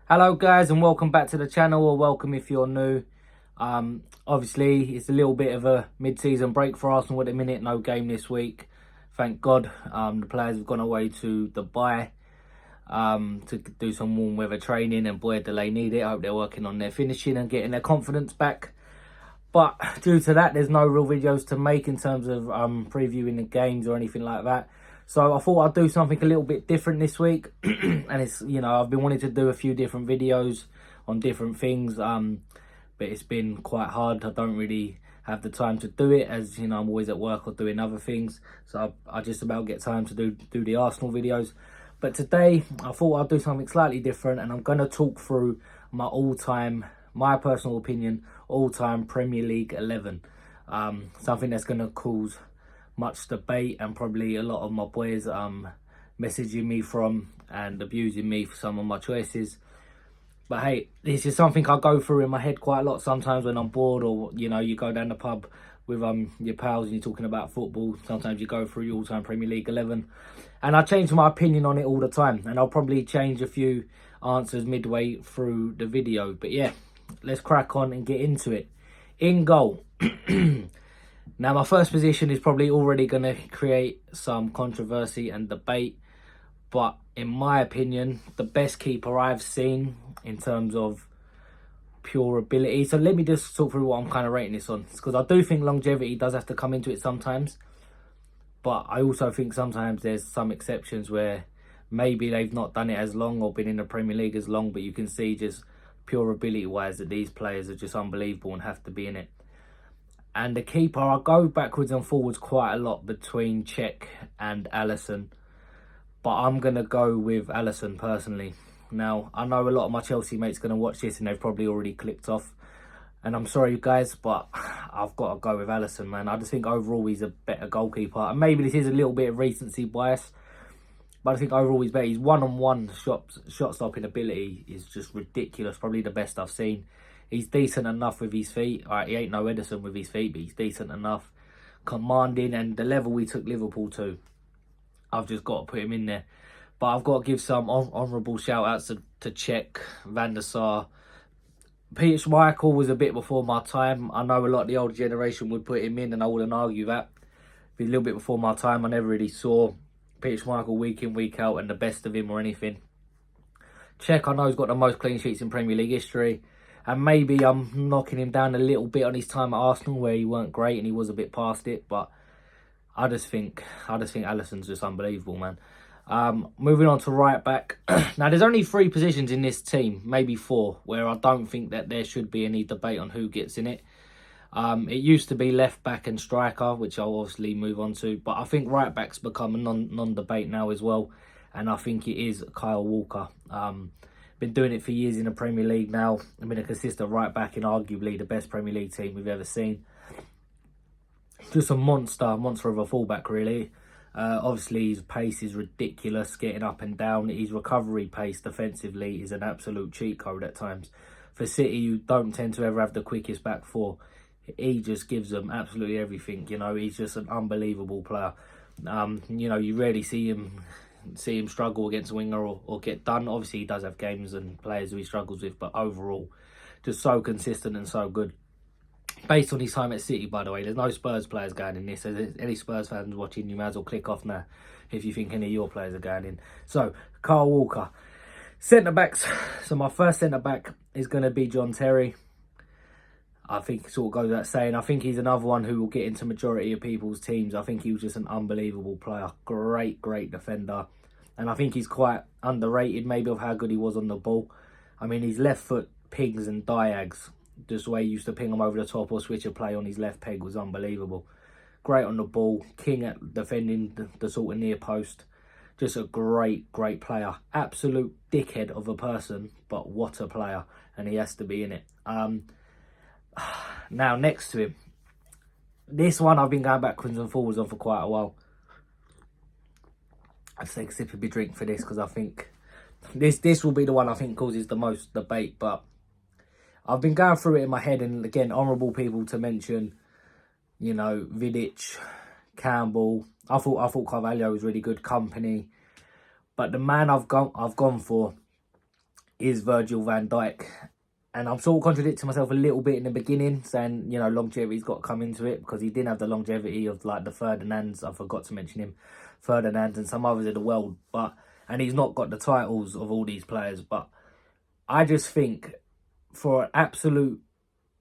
Hello guys, and welcome back to the channel, or welcome if you're new. Obviously it's a little bit of a mid-season break for Arsenal at the minute. No game this week, thank God. The players have gone away to Dubai to do some warm weather training, and boy do they need it. I hope they're working on their finishing and getting their confidence back. But due to that, there's no real videos to make in terms of previewing the games or anything like that. So I thought I'd do something a little bit different this week. And it's, I've been wanting to do a few different videos on different things. But it's been quite hard. I don't really have the time to do it, as I'm always at work or doing other things. So I just about get time to do the Arsenal videos. But today I thought I'd do something slightly different, and I'm going to talk through my personal opinion, all-time Premier League 11. Something that's going to cause much debate, and probably a lot of my boys messaging me from and abusing me for some of my choices. But hey, this is something I go through in my head quite a lot sometimes when I'm bored, or you go down the pub with your pals and you're talking about football. Sometimes you go through your all-time Premier League 11, and I change my opinion on it all the time, and I'll probably change a few answers midway through the video. But yeah, let's crack on and get into it. In goal. Now, my first position is probably already going to create some controversy and debate, but in my opinion, the best keeper I've seen in terms of pure ability. So let me just talk through what I'm kind of rating this on, because I do think longevity does have to come into it sometimes, but I also think sometimes there's some exceptions where maybe they've not done it as long or been in the Premier League as long, but you can see just pure ability wise that these players are just unbelievable and have to be in it. And the keeper, I go backwards and forwards quite a lot between Cech and Alisson, but I'm going to go with Alisson personally. Now, I know a lot of my Chelsea mates going to watch this and they've probably already clicked off, and I'm sorry guys, but I've got to go with Alisson, man. I just think overall he's a better goalkeeper, and maybe this is a little bit of recency bias, but I think overall he's better. His one-on-one shot stopping ability is just ridiculous, probably the best I've seen. He's decent enough with his feet. All right, he ain't no Edison with his feet, but he's decent enough. Commanding, and the level we took Liverpool to, I've just got to put him in there. But I've got to give some honourable shout-outs to Cech, Van der Sar. Peter Schmeichel was a bit before my time. I know a lot of the older generation would put him in, and I wouldn't argue that. But a little bit before my time, I never really saw Peter Schmeichel week in, week out, and the best of him or anything. Cech, I know he's got the most clean sheets in Premier League history. And maybe I'm knocking him down a little bit on his time at Arsenal, where he weren't great and he was a bit past it. But I just think Alisson's just unbelievable, man. Moving on to right back. Now, there's only 3 positions in this team, maybe 4, where I don't think that there should be any debate on who gets in it. It used to be left back and striker, which I'll obviously move on to. But I think right back's become a non-debate now as well. And I think it is Kyle Walker. Been doing it for years in the Premier League now. I've been a consistent right back in arguably the best Premier League team we've ever seen. Just a monster of a fullback, really. Obviously, his pace is ridiculous, getting up and down. His recovery pace defensively is an absolute cheat code at times. For City, you don't tend to ever have the quickest back four. He just gives them absolutely everything. He's just an unbelievable player. You rarely see him struggle against a winger or get done. Obviously, he does have games and players who he struggles with, but overall, just so consistent and so good. Based on his time at City, by the way, there's no Spurs players going in this. So there's any Spurs fans watching, you might as well click off now if you think any of your players are going in. So, Kyle Walker. Centre-backs. So my first centre-back is going to be John Terry. I think it sort of goes without saying. I think he's another one who will get into majority of people's teams. I think he was just an unbelievable player. Great defender. And I think he's quite underrated maybe of how good he was on the ball. I mean, his left foot pings and diags, just the way he used to ping them over the top or switch a play on his left peg, was unbelievable. Great on the ball. King at defending the sort of near post. Just a great player. Absolute dickhead of a person, but what a player. And he has to be in it. Now, next to him, this one I've been going backwards and forwards on for quite a while. I'll take a sip of my drink for this, because I think this will be the one I think causes the most debate. But I've been going through it in my head, and again, honourable people to mention, Vidic, Campbell. I thought Carvalho was really good company, but the man I've gone for is Virgil van Dijk. And I'm sort of contradicting myself a little bit in the beginning, saying, you know, longevity's got to come into it, because he didn't have the longevity of like the Ferdinands. I forgot to mention him, Ferdinand and some others in the world. And he's not got the titles of all these players. But I just think for an absolute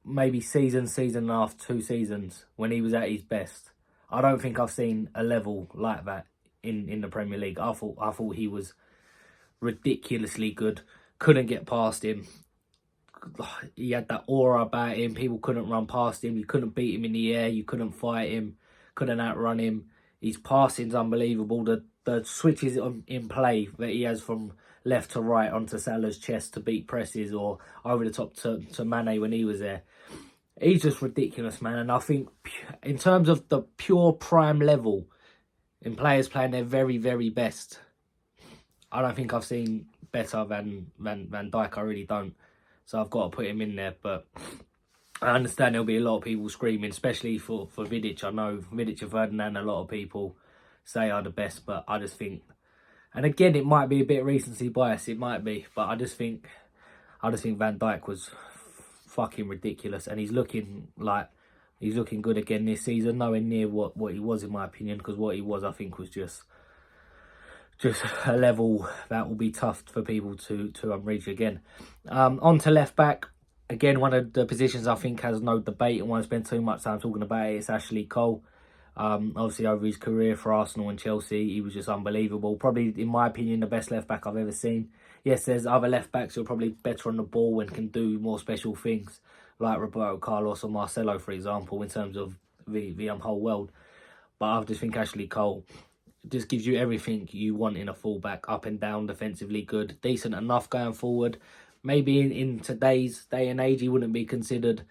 maybe season and a half, 2 seasons when he was at his best, I don't think I've seen a level like that in the Premier League. I thought he was ridiculously good. Couldn't get past him. He had that aura about him. People couldn't run past him. You couldn't beat him in the air. You couldn't fight him. Couldn't outrun him. His passing's unbelievable. The switches in play that he has from left to right onto Salah's chest to beat presses, or over the top to Mane when he was there. He's just ridiculous, man. And I think in terms of the pure prime level, in players playing their very, very best, I don't think I've seen better than Van Dijk. I really don't. So I've got to put him in there. But I understand there'll be a lot of people screaming, especially for Vidic. I know Vidic and Ferdinand, a lot of people say are the best. But I just think, and again, it might be a bit recency bias. It might be. But I just think Van Dijk was fucking ridiculous. And he's looking good again this season. Nowhere near what he was, in my opinion. Because what he was, I think, was just a level that will be tough for people to reach again. On to left back. Again, one of the positions I think has no debate and won't spend too much time talking about it. It's Ashley Cole. Obviously, over his career for Arsenal and Chelsea, he was just unbelievable. Probably, in my opinion, the best left back I've ever seen. Yes, there's other left backs who are probably better on the ball and can do more special things, like Roberto Carlos or Marcelo, for example, in terms of the whole world. But I just think Ashley Cole just gives you everything you want in a fullback. Up and down, defensively good, decent enough going forward. Maybe in today's day and age, he wouldn't be considered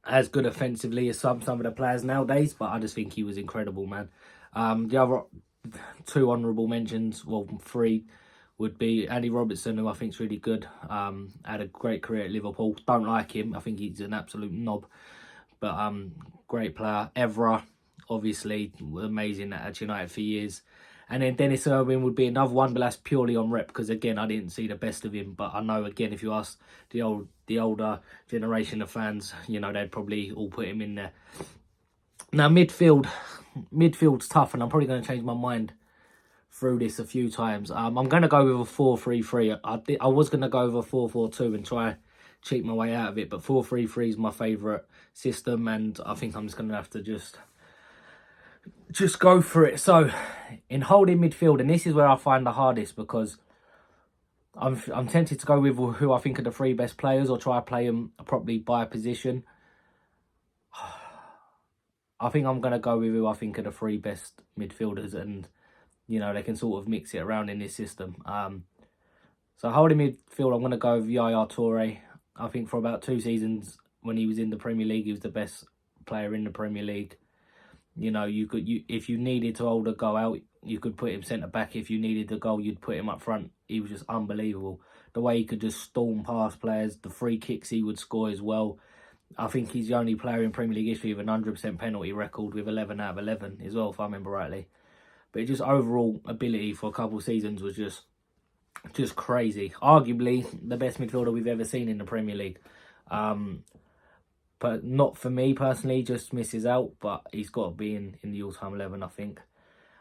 as good offensively as some of the players nowadays, but I just think he was incredible, man. The other 2 honourable mentions, well, 3, would be Andy Robertson, who I think is really good. Had a great career at Liverpool. Don't like him. I think he's an absolute knob, but great player. Evra, obviously, amazing at United for years. And then Dennis Irwin would be another one, but that's purely on rep, because again, I didn't see the best of him. But I know, again, if you ask the older generation of fans, you know, they'd probably all put him in there. Now, midfield's tough, and I'm probably going to change my mind through this a few times. I'm going to go with a 4-3-3. I was going to go with a 4-4-2 and try cheat my way out of it, but 4-3-3 is my favourite system, and I think I'm just going to have to just go for it. So, in holding midfield, and this is where I find the hardest, because I'm tempted to go with who I think are the 3 best players, or try to play them properly by position. I think I'm going to go with who I think are the 3 best midfielders, and, you know, they can sort of mix it around in this system. So holding midfield, I'm going to go with Yaya Toure. I think for about 2 seasons when he was in the Premier League, he was the best player in the Premier League. You know, if you needed to hold a goal out, you could put him centre back. If you needed a goal, you'd put him up front. He was just unbelievable. The way he could just storm past players, the free kicks he would score as well. I think he's the only player in Premier League history with an 100% penalty record, with 11 out of 11 as well, if I remember rightly. But just overall ability for a couple of seasons was just crazy. Arguably the best midfielder we've ever seen in the Premier League. But not for me personally, just misses out. But he's got to be in the all-time 11, I think.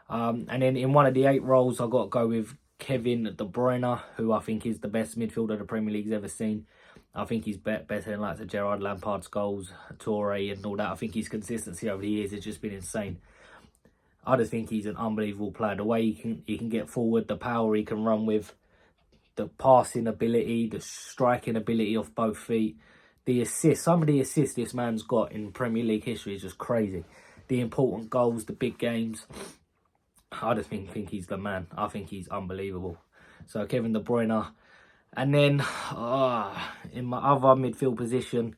And then in one of the 8 roles, I've got to go with Kevin De Bruyne, who I think is the best midfielder the Premier League's ever seen. I think he's better than like the Gerrard, Lampard, Scholes, Toure and all that. I think his consistency over the years has just been insane. I just think he's an unbelievable player. The way he can get forward, the power he can run with, the passing ability, the striking ability off both feet. The assists, some of the assists this man's got in Premier League history is just crazy. The important goals, the big games. I just think he's the man. I think he's unbelievable. So Kevin De Bruyne. And then in my other midfield position,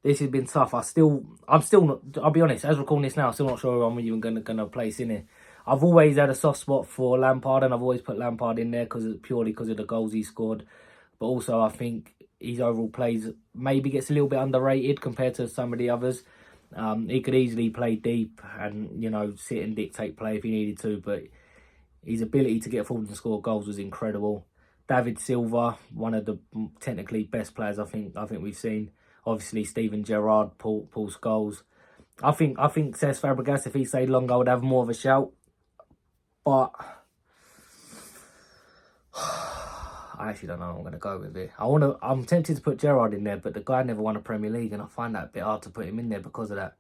this has been tough. I'm still not, I'll be honest, as we're recording this now, I'm still not sure who I'm even going to place in it. I've always had a soft spot for Lampard, and I've always put Lampard in there purely because of the goals he scored. But also I think his overall plays maybe gets a little bit underrated compared to some of the others. He could easily play deep and, you know, sit and dictate play if he needed to, but his ability to get forward and score goals was incredible. David Silva, one of the technically best players I think we've seen. Obviously, Steven Gerrard, Paul Scholes. I think Cesc Fabregas, if he stayed longer, would have more of a shout. But I actually don't know how I'm going to go with it. I'm tempted to put Gerrard in there, but the guy never won a Premier League, and I find that a bit hard to put him in there because of that.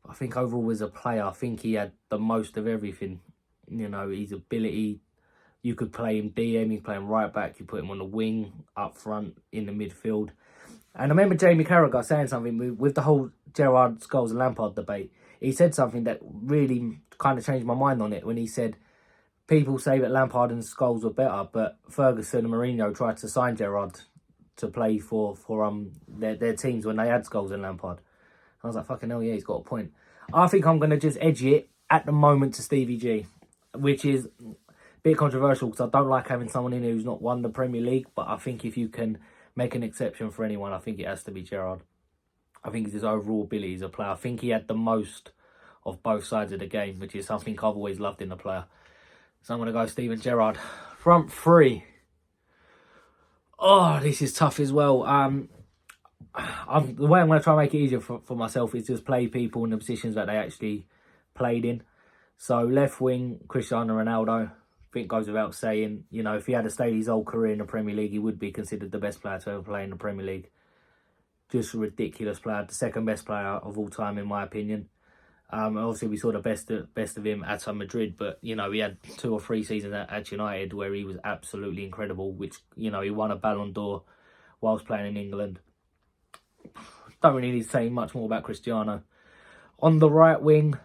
But I think overall as a player, I think he had the most of everything. You know, his ability. You could play him DM, you could play him right back, you put him on the wing, up front, in the midfield. And I remember Jamie Carragher saying something with the whole Gerrard, Scholes and Lampard debate. He said something that really kind of changed my mind on it when he said, people say that Lampard and Scholes were better, but Ferguson and Mourinho tried to sign Gerrard to play for their teams when they had Scholes and Lampard. I was like, fucking hell, yeah, he's got a point. I think I'm going to just edge it at the moment to Stevie G, which is bit controversial because I don't like having someone in who's not won the Premier League, but I think if you can make an exception for anyone, I think it has to be Gerrard. I think it's his overall ability as a player. I think he had the most of both sides of the game, which is something I've always loved in a player. So I'm going to go Steven Gerrard. Front three. Oh, this is tough as well. The way I'm going to try and make it easier for myself is just play people in the positions that they actually played in. So left wing, Cristiano Ronaldo. I think goes without saying, you know, if he had stayed his whole career in the Premier League, he would be considered the best player to ever play in the Premier League. Just a ridiculous player, the second best player of all time, in my opinion. Obviously, we saw the best of him at Madrid, but, you know, he had 2 or 3 seasons at United where he was absolutely incredible, which, you know, he won a Ballon d'Or whilst playing in England. Don't really need to say much more about Cristiano. On the right wing,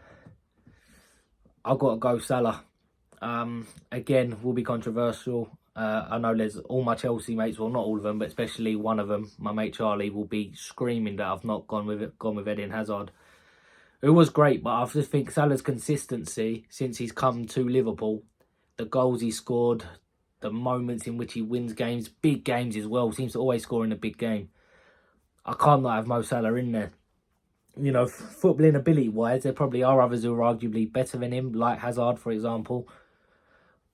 I've got to go Salah. Again, will be controversial. I know there's all my Chelsea mates, well, not all of them, but especially one of them, my mate Charlie, will be screaming that I've not gone with Eden Hazard. It was great, but I just think Salah's consistency since he's come to Liverpool, the goals he scored, the moments in which he wins games, big games as well, seems to always score in a big game. I can't not have Mo Salah in there. You know, footballing ability-wise, there probably are others who are arguably better than him, like Hazard, for example.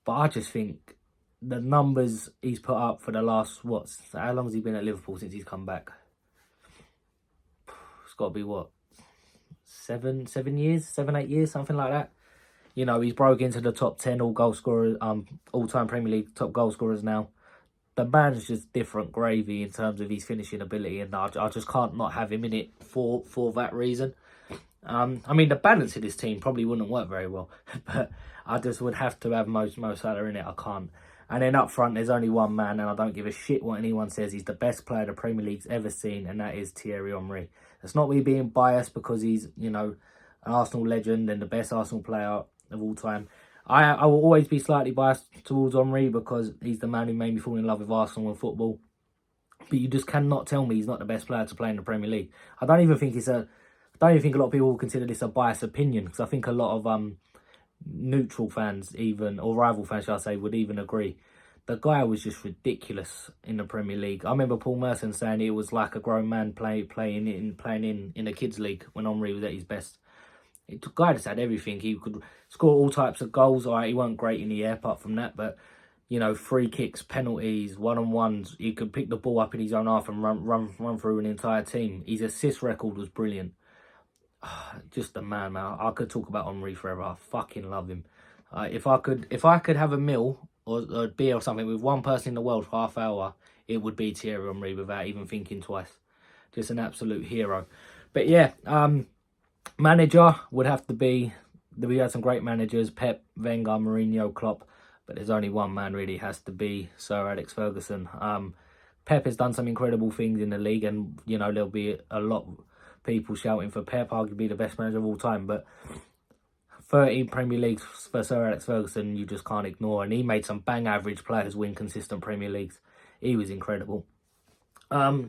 But I just think the numbers he's put up for the last, how long has he been at Liverpool since he's come back? It's got to be, 7, 8 years, something like that. You know, he's broke into the top 10 all-time Premier League top goal scorers now. The man's just different gravy in terms of his finishing ability, and I just can't not have him in it for that reason. I mean, the balance of this team probably wouldn't work very well, but I just would have to have Mo Salah in it. I can't. And then up front, there's only one man, and I don't give a shit what anyone says. He's the best player the Premier League's ever seen, and that is Thierry Henry. It's not me being biased because he's, you know, an Arsenal legend and the best Arsenal player of all time. I will always be slightly biased towards Henry because he's the man who made me fall in love with Arsenal and football. But you just cannot tell me he's not the best player to play in the Premier League. I don't even think a lot of people will consider this a biased opinion, because I think a lot of neutral fans, even, or rival fans, shall I say, would even agree. The guy was just ridiculous in the Premier League. I remember Paul Merson saying it was like a grown man playing in a kids' league when Henry was at his best. The guy just had everything. He could score all types of goals. All right, he weren't great in the air apart from that, but, you know, free kicks, penalties, one-on-ones. He could pick the ball up in his own half and run through an entire team. His assist record was brilliant. Just a man. I could talk about Henry forever. I fucking love him. If I could have a meal or a beer or something with one person in the world for half hour, it would be Thierry Henry without even thinking twice. Just an absolute hero. But yeah, manager would have to be, we had some great managers, Pep, Wenger, Mourinho, Klopp, but there's only one man really, has to be Sir Alex Ferguson. Pep has done some incredible things in the league, and, you know, there'll be a lot of people shouting for Pep, arguably the best manager of all time, but 13 Premier Leagues for Sir Alex Ferguson, you just can't ignore, and he made some bang average players win consistent Premier Leagues. He was incredible.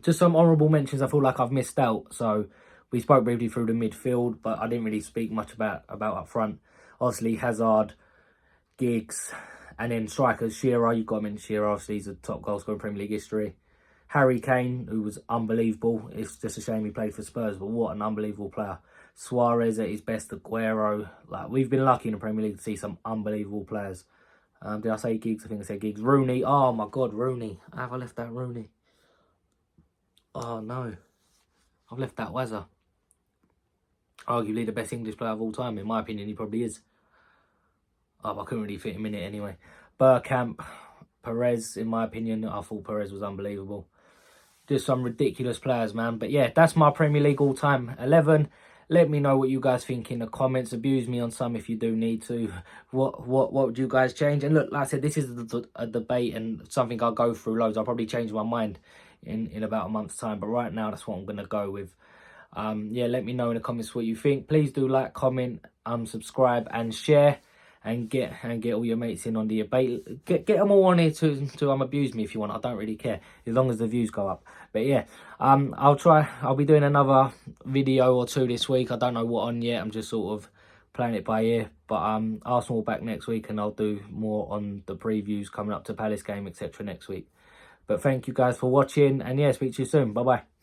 Just some honourable mentions I feel like I've missed out. So we spoke briefly through the midfield, but I didn't really speak much about up front. Obviously Hazard, Giggs, and then strikers, Shearer. You've got to mention Shearer, obviously he's a top goal scorer in Premier League history. Harry Kane, who was unbelievable. It's just a shame he played for Spurs, but what an unbelievable player. Suarez at his best, Aguero. Like, we've been lucky in the Premier League to see some unbelievable players. Did I say Giggs? I think I said Giggs. Rooney. Oh my God, Rooney. Have I left out Rooney? Oh no. I've left out Wazza. Arguably the best English player of all time. In my opinion, he probably is. Oh, I couldn't really fit him in it anyway. Bergkamp, Perez, in my opinion, I thought Perez was unbelievable. Just some ridiculous players, man. But yeah, that's my Premier League all-time 11. Let me know what you guys think in the comments. Abuse me on some if you do need to. What would you guys change? And look, like I said, this is a debate and something I'll go through loads. I'll probably change my mind in about a month's time. But right now, that's what I'm going to go with. Yeah, let me know in the comments what you think. Please do like, comment, subscribe and share. And get all your mates in on the debate. Get them all on here to abuse me if you want. I don't really care as long as the views go up. But yeah, I'll be doing another video or two this week. I don't know what on yet. I'm just sort of playing it by ear. But Arsenal back next week, and I'll do more on the previews coming up to Palace game, etc. next week. But thank you guys for watching, and yeah, speak to you soon. Bye bye.